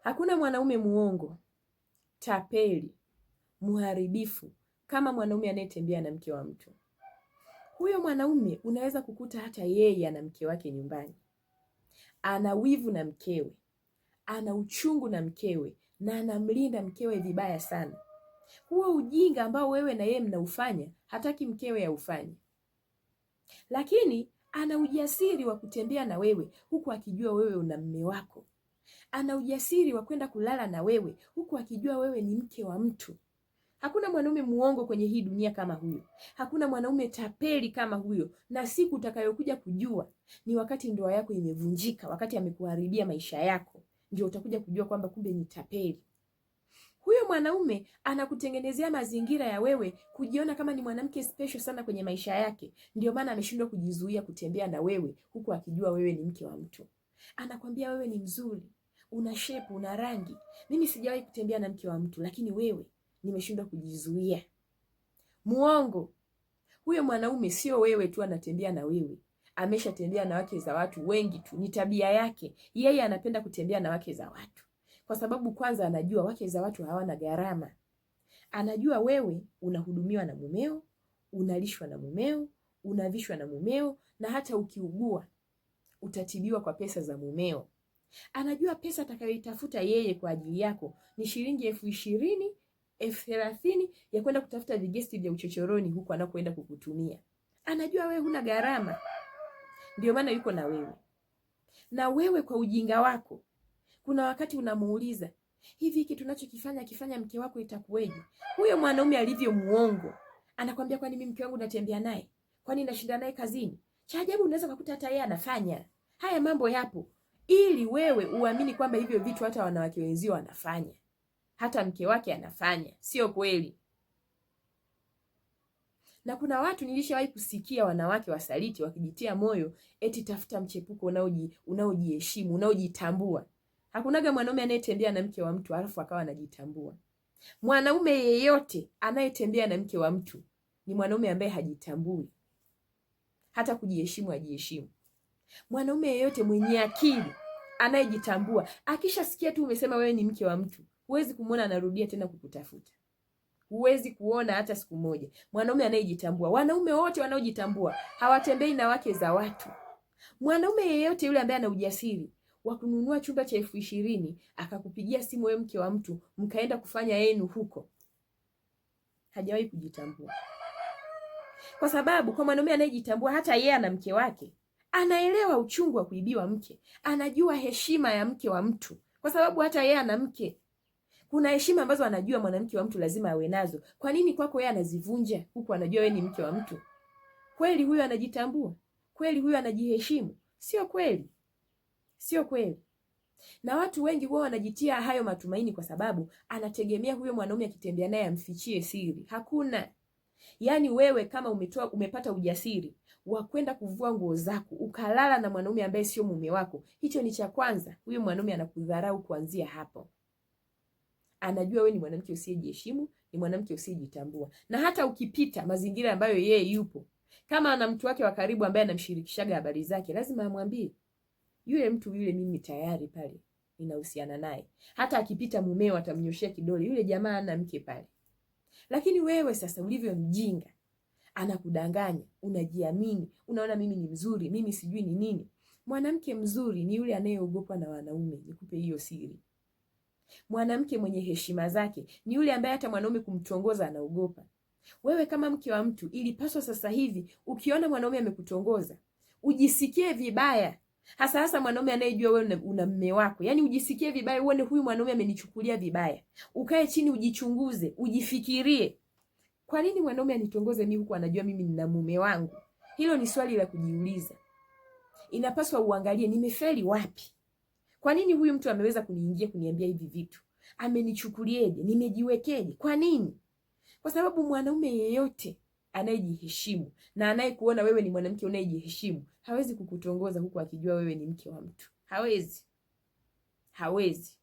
Hakuna mwanaume muongo, tapeli, muharibifu kama mwanaume anayetembea na mke wa mtu. Huyo mwanaume unaweza kukuta hata yeye ana mke wake nyumbani, ana wivu na mkewe, ana uchungu na mkewe, na anamlinda mkewe vibaya sana. Huo ujinga ambao wewe na yeye mnaufanya, hataki mkewe aufanye, lakini ana ujasiri wa kutembea na wewe huku akijua wewe una mume wako. Ana ujasiri wa kwenda kulala na wewe huku akijua wewe ni mke wa mtu. Hakuna mwanaume muongo kwenye hii dunia kama huyo. Hakuna mwanaume tapeli kama huyo. Na siku utakayokuja kujua ni wakati ndoa yako imevunjika, wakati amekuharibia maisha yako, ndio utakuja kujua kwamba kumbe ni tapeli. Huyo mwanaume anakutengenezea mazingira ya wewe kujiona kama ni mwanamke special sana kwenye maisha yake. Ndio maana ameshindwa kujizuia kutembea na wewe huku akijua wewe ni mke wa mtu. Anakwambia wewe ni mzuri, una shape, una rangi. Mimi sijawahi kutembea na mke wa mtu, lakini wewe nimeshindwa kujizuia. Muongo. Huyo mwanaume sio wewe tu anatembea na wewe. Ameshatembea na wake za watu wengi tu. Ni tabia yake. Yeye anapenda kutembea na wake za watu. Kwa sababu kwanza anajua wake za watu hawana gharama. Anajua wewe unahudumiwa na mumeo, unalishwa na mumeo, unavishwa na mumeo, na hata ukiugua utatibiwa kwa pesa za mumeo. Anajua pesa atakayoitafuta yeye kwa ajili yako ni shilingi 20,000, 30,000 ya kwenda kutafuta vigesti vya uchochoroni huko anakoenda kukutumia. Anajua wewe huna gharama. Ndio maana yuko na wewe. Na wewe kwa ujinga wako, kuna wakati unamuuliza, hivi hiki tunachokifanya akifanya mke wako itakuweje? Huyo mwanaume alivyo muongo, anakwambia kwani mimi mke wangu natembea naye? Kwani nashinda naye kazini? Cha ajabu unaweza kukuta hata yeye anafanya. Haya mambo yapo ili wewe uamini kwamba hivyo vitu hata wanawake wenzio wanafanya. Hata mke wake anafanya. Sio kweli. Na kuna watu nilishawahi kusikia wanawake wasaliti wakijitia moyo eti tafuta mchepuko unaojiheshimu, unaojitambua. Hakunaga mwanaume anayetembea na mke wa mtu alafu akawa anajitambua. Mwanaume yeyote anayetembea na mke wa mtu ni mwanaume ambaye hajitambui. Hata kujiheshimu hajiheshimu. Mwanaume yeyote mwenye akili anayejitambua, akishasikia tu umesema wewe ni mke wa mtu, huwezi kumuona anarudia tena kukutafuta. Huwezi kuona hata siku moja. Mwanaume anayejitambua. Wanaume wote wanaojitambua hawatembei na wake za watu. Mwanaume yeyote yule ambaye ana ujasiri wa kununua chumba cha 20,000 akakupigia simu wewe mke wa mtu mkaenda kufanya yenu huko, hajawahi kujitambua. Kwa sababu kwa mwanaume anayejitambua, hata yeye ana mke wake, anaelewa uchungu wa kuibiwa mke, anajua heshima ya mke wa mtu, kwa sababu hata yeye ana mke. Kuna heshima ambazo anajua mwanamke wa mtu lazima awe nazo. Kwa nini kwako yeye anazivunja huku anajua wewe ni mke wa mtu? Kweli huyo anajitambua? Kweli huyo anajiheshimu? Sio kweli. Sio kweli. Na watu wengi huwa wanajitia hayo matumaini kwa sababu anategemea huyo mwanaume akitembea naye amfichie siri. Hakuna. Yaani wewe kama umepata ujasiri wa kwenda kuvua nguo zako ukalala na mwanaume ambaye sio mume wako, hicho ni cha kwanza. Huyo mwanaume anakudharau kuanzia hapo. Anajua wewe ni mwanamke usiyejiheshimu, ni mwanamke usiyejitambua. Na hata ukipita mazingira ambayo yeye yupo, kama ana mtu wake wa karibu ambaye anamshirikishaga habari zake, lazima amwambie, yule mtu yule mimi tayari pale ninahusiana naye. Hata akipita mumeo atamnyoshia kidole, yule jamaa ana mke pale. Lakini wewe sasa ulivyo mjinga, anakudanganya, unajiamini, unaona mimi ni mzuri, mimi sijui ni nini. Mwanamke mzuri ni yule anayeogopwa na wanaume, nikupe hiyo siri. Mwanamke mwenye heshima zake ni yule ambaye hata mwanaume kumtongoza anaogopa. Wewe kama mke wa mtu, ilipaswa sasa hivi ukiona mwanaume amekutongoza ujisikie vibaya. Hasa mwanaume anayejua wewe una mume wako. Yaani ujisikie vibaya, uone huyu mwanaume amenichukulia vibaya. Ukae chini ujichunguze, ujifikirie. Kwa nini mwanaume anitongoze mimi huku anajua mimi nina mume wangu? Hilo ni swali la kujiuliza. Inapaswa uangalie nimefeli wapi? Kwa nini huyu mtu ameweza kuniingia kuniambia hivi vitu? Amenichukulieje? Nimejiwekeje? Kwa nini? Kwa sababu mwanaume yeyote anayejiheshimu na anayekuona wewe ni mwanamke unayejiheshimu hawezi kukutongoza huku akijua wewe ni mke wa mtu. Hawezi. Hawezi.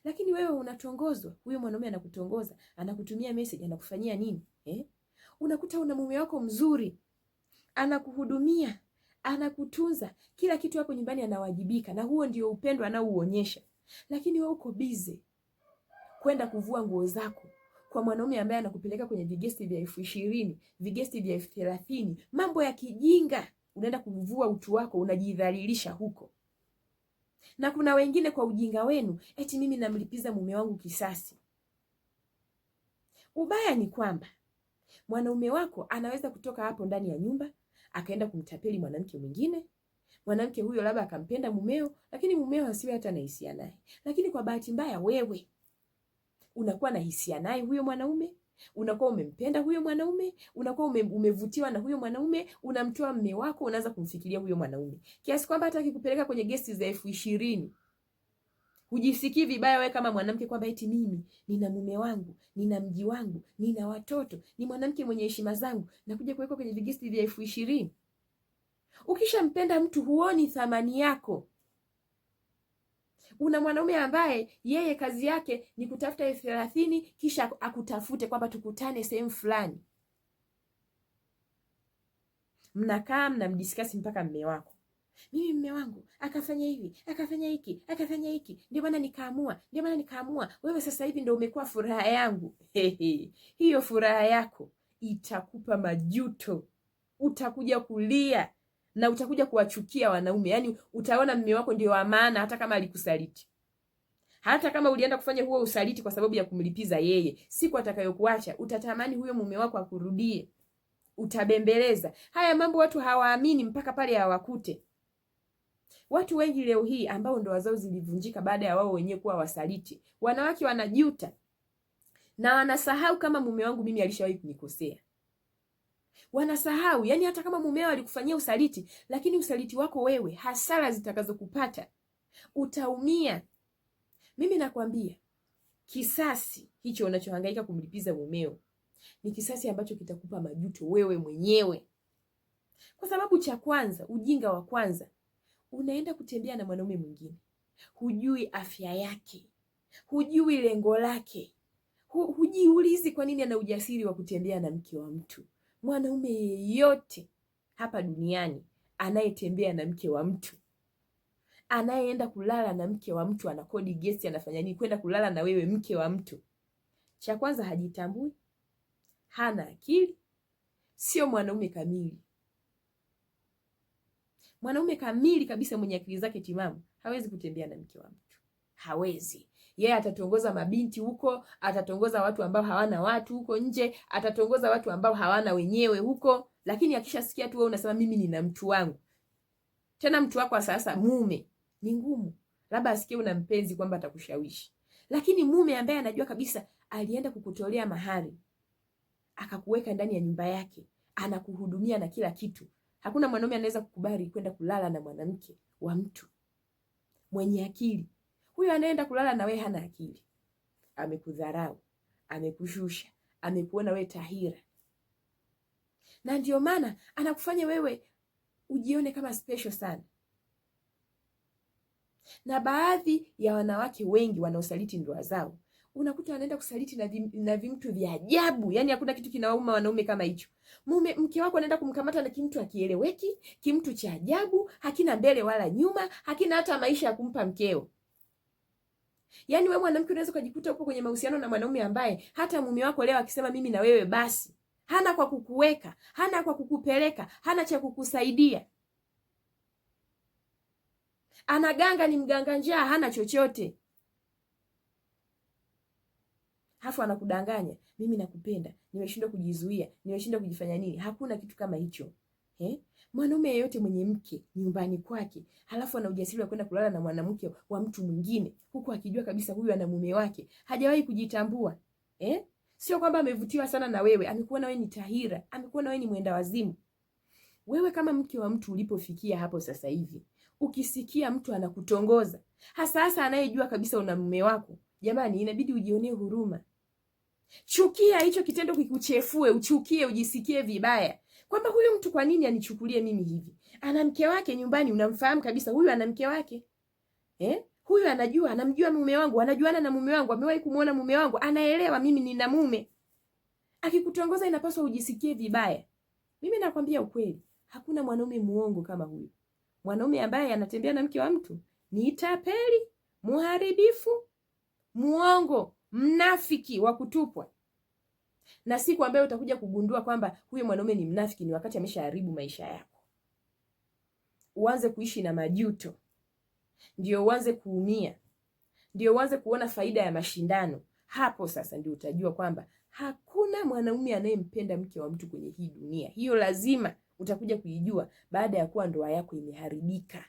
Lakini wewe unatongozwa, huyo mwanaume anakutongoza, anakutumia message, anakufanyia nini? Unakuta una mume wako mzuri, anakuhudumia, anakutunza, kila kitu hapo nyumbani anawajibika, na huo ndio upendo anaouonyesha. Lakini wewe uko busy kwenda kuvua nguo zako kwa mwanaume ambaye anakupeleka kwenye vigesti vya 20,000, vigesti vya 30,000, mambo ya kijinga. Unaenda kuvua utu wako, unajidhalilisha huko. Na kuna wengine kwa ujinga wenu, eti mimi namlipiza mume wangu kisasi. Ubaya ni kwamba mwanaume wako anaweza kutoka hapo ndani ya nyumba akaenda kumtapeli mwanamke mwingine. Mwanamke huyo labda akampenda mumeo, lakini mumeo asiwe hata na hisia naye. Lakini kwa bahati mbaya wewe unakuwa na hisia naye huyo mwanaume, unakuwa umempenda huyo mwanaume, unakuwa umevutiwa na huyo mwanaume, unamtoa mume wako, unaanza kumfikiria huyo mwanaume. Kiasi kwamba hata akikupeleka kwenye gesti za 20,000, hujisikii vibaya wewe kama mwanamke kwamba eti mimi nina mume wangu, nina mji wangu, nina watoto, ni mwanamke mwenye heshima zangu, nakuja kuwekwa kwenye vigesti vya 20,000. Ukishampenda mtu huoni thamani yako. Una mwanaume ambaye yeye kazi yake ni kutafuta 30,000 kisha akutafute kwamba tukutane sehemu fulani. Mnakaa mnamdiskasi mpaka mume wako. Mimi mume wangu akafanya hivi, akafanya hiki, akafanya hiki, ndio maana nikaamua. Wewe sasa hivi ndio umekuwa furaha yangu. Hiyo furaha yako itakupa majuto. Utakuja kulia na utakuja kuwachukia wanaume. Yaani utaona mume wako ndio wa maana hata kama alikusaliti. Hata kama ulienda kufanya huo usaliti kwa sababu ya kumlipiza yeye, siku atakayokuacha utatamani huyo mume wako akurudie. Utabembeleza. Haya mambo watu hawaamini mpaka pale hawakute. Watu wengi leo hii ambao ndoa zao zilivunjika baada ya wao wenyewe kuwa wasaliti, wanawake wanajuta na wanasahau kama mume wangu mimi alishawahi kunikosea. Wanasahau, yani hata kama mumeo alikufanyia usaliti, lakini usaliti wako wewe, hasara zitakazokupata, utaumia. Mimi nakwambia, kisasi hicho unachohangaika kumlipiza mumeo ni kisasi ambacho kitakupa majuto wewe mwenyewe. Kwa sababu cha kwanza, ujinga wa kwanza, unaenda kutembea na mwanaume mwingine. Hujui afya yake, hujui lengo lake, hujiulizi kwa nini ana ujasiri wa kutembea na mke wa mtu. Mwanaume yeyote hapa duniani anayetembea na mke wa mtu, anayeenda kulala na mke wa mtu, anakodi gesti, anafanya nini kwenda kulala na wewe mke wa mtu, cha kwanza hajitambui, hana akili, sio mwanaume kamili. Mwanaume kamili kabisa mwenye akili zake timamu hawezi kutembea na mke wa mtu. Hawezi. Yeye atatongoza mabinti huko, atatongoza watu ambao hawana watu huko nje, atatongoza watu ambao hawana wenyewe huko, lakini akishasikia tu wewe unasema mimi nina mtu wangu. Tena mtu wako sasa mume, ni ngumu. Labda asikie una mpenzi kwamba atakushawishi. Lakini mume ambaye anajua kabisa alienda kukutolea mahari, akakuweka ndani ya nyumba yake, anakuhudumia na kila kitu. Hakuna mwanaume anaweza kukubali kwenda kulala na mwanamke wa mtu mwenye akili. Huyo anaenda kulala na wewe hana akili. Amekudharau, amekushusha, amekuona wewe tahira. Na ndio maana anakufanya wewe ujione kama special sana. Na baadhi ya wanawake wengi wanaosaliti ndoa zao, unakuta wanaenda kusaliti na vimtu vya ajabu. Yaani hakuna kitu kinawauma wanaume kama hicho. Mke wako anaenda kumkamata na kimtu akieleweki, kimtu cha ajabu, hakina mbele wala nyuma, hakina hata maisha ya kumpa mkeo. Yaani wewe mwanamke unaweza kujikuta upo kwenye mahusiano na mwanaume ambaye hata mume wako leo akisema mimi na wewe basi, hana kwa kukuweka, hana kwa kukupeleka, hana cha kukusaidia. Anaganga, ni mganga njaa, hana chochote. Hafu anakudanganya, mimi nakupenda, nimeshindwa kujizuia, nimeshindwa kujifanya nini. Hakuna kitu kama hicho. Mwanaume yeyote mwenye mke nyumbani kwake, halafu ana ujasiri wa kwenda kulala na mwanamke wa mtu mwingine, huku akijua kabisa huyu ana mume wake, hajawahi kujitambua. Sio kwamba amevutiwa sana na wewe, amekuona wewe ni tahira, amekuona wewe ni mwenda wazimu. Wewe kama mke wa mtu ulipofikia hapo sasa hivi, ukisikia mtu anakutongoza, hasa anayejua kabisa una mume wako, jamani, inabidi ujionee huruma. Chukia hicho kitendo kikuchefue, uchukie, ujisikie vibaya. Kwamba huyu mtu kwa nini anichukulie mimi hivi? Ana mke wake nyumbani, unamfahamu kabisa huyu ana mke wake. Huyu anajua, anamjua mume wangu, anajuana na mume wangu, amewahi kumuona mume wangu, anaelewa mimi nina mume. Akikutongoza inapaswa ujisikie vibaya. Mimi nakwambia ukweli, hakuna mwanaume muongo kama huyu. Mwanaume ambaye anatembea na mke wa mtu ni tapeli, muharibifu, muongo, mnafiki wa kutupwa. Na siku ambayo utakuja kugundua kwamba huyu mwanaume ni mnafiki ni wakati ameshaharibu maisha yako. Uanze kuishi na majuto, ndio uanze kuumia, ndio uanze kuona faida ya mashindano. Hapo sasa ndio utajua kwamba hakuna mwanaume anayempenda mke wa mtu kwenye hii dunia. Hiyo lazima utakuja kuijua baada ya kuwa ndoa yako imeharibika.